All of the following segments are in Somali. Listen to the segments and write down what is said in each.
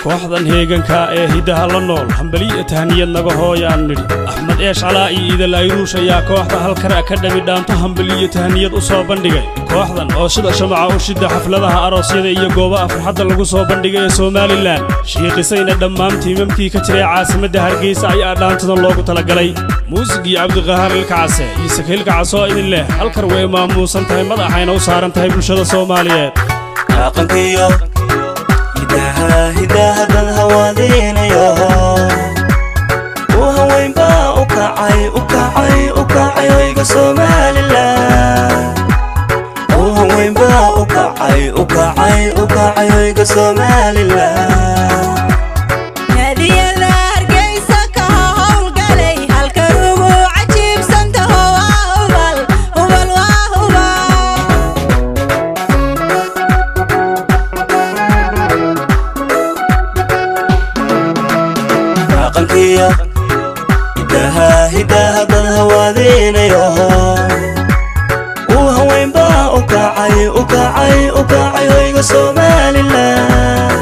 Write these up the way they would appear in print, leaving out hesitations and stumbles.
kooxdan heeganka ee hidaha la nool hambaliyo tahniyad naga hooyaan nidhi axmed eesh calaa iyo idil ayruush ayaa kooxda halkar akadhami dhaanto hambaliyo tahniyad u soo bandhigay kooxdan oo sida shamaca u shida xafladaha aroosyada iyo goobaha farxadda lagu soo bandhigay ee Somaliland shiiqisayna dhammaan tiimamkii ka jiray caasimadda Hargeysa ayaa dhaantada loogu talagalay muusigii Cabdiqahaar Ilkacase iyo Sakiil Kacaso idin leh halkar way maamuusan tahay madaxayna u saaran tahay bulshada Soomaaliyeed aqankiyo hidaha dad hawaadinayo وهوينبا ukacay oyga Somaliland وهوينبا ukacay oyga Somaliland hidaha dad hawaadinayo وهوينبا ukacay oyga Somaliland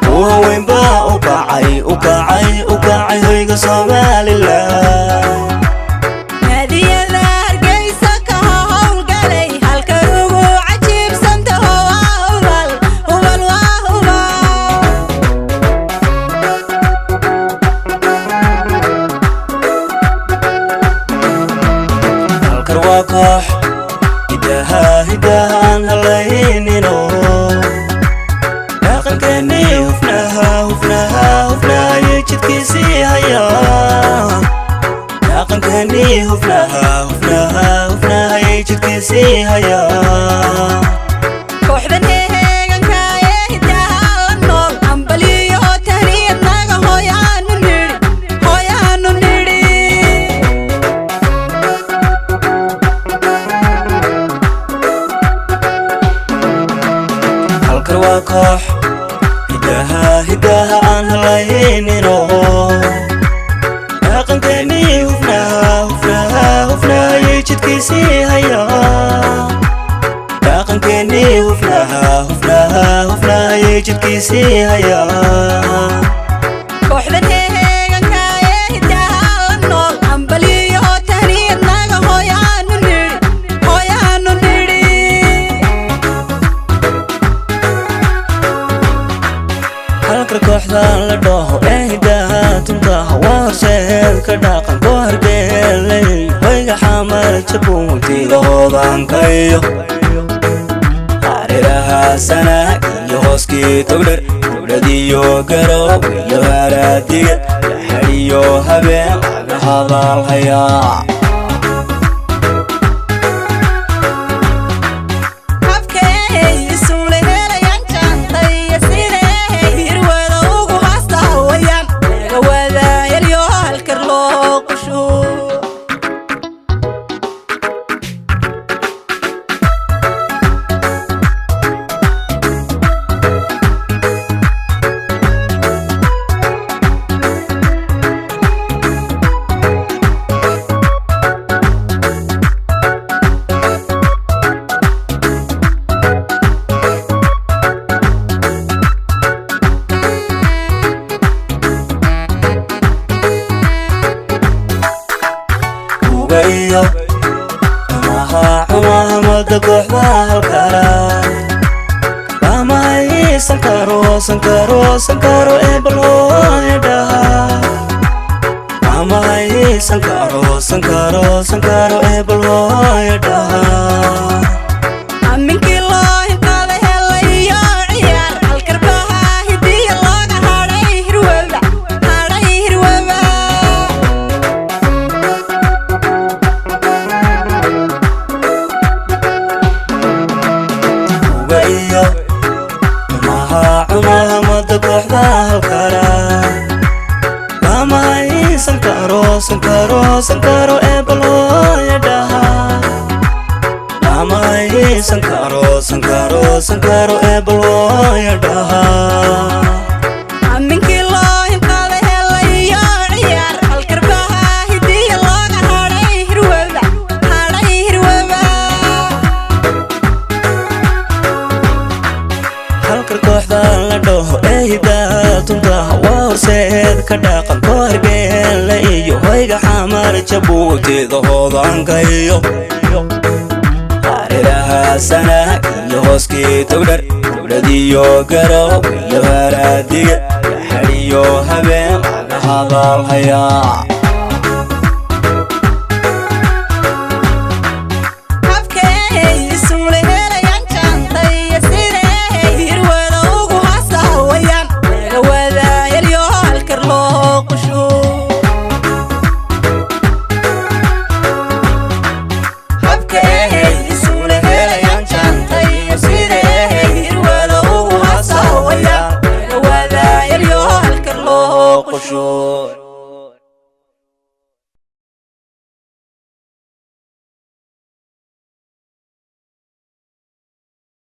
وهوينبا ukacay oyga Somaliland koox hidaha aan halaynino dhaqankeeni hufnaha jidkiisii haya dhaqankeeni hufnaha jidkiisii haya kooxdan heeganka ee hidaha la nool hambaliyo tahniyad naga hooyaanu nidhi koox hidaha aan halaynino dhaqankeeni hufnaha jidkiisii haya dhaqankeeni hufnaha jidkiisii haya kooxdan heeganka ee hidaha la nool hambaliyo tahniyad naga hooyaanu nidhi halka kooxdan la dhaho ee hidaha tuntaha waa horseed ka dhaqanko hargeelay wayga xamar jabuutiga hoodankayo hareeraha sanaag iyo hooskii togdher dowladiyo garow iyo haraadiga xadhiyo habeen laga hadalhayaa xumahamada kooxda halkara sankaro ee balhooyadhaha sankaro ee balhooyadhaha aminkii loo hinqaada helayo ciyaar halkarbaha hidiya looga hadhay hirwaba xumahamada kooxda halkara sankaro ee balhooyadhaha sankaro ee balhooyadhaha aminkii loo hinqaada helayo ciyaar halkarbaha hidiya looga hadhay hirwaba halka kooxda la dhaho ee hidaha كداقن كورجيل إيو هيجا حمار جبوتي ضهوضان كيو هارلها سنة يهوسكي تقدر رديو قرب يهرادي حريو هبين هذا الحياة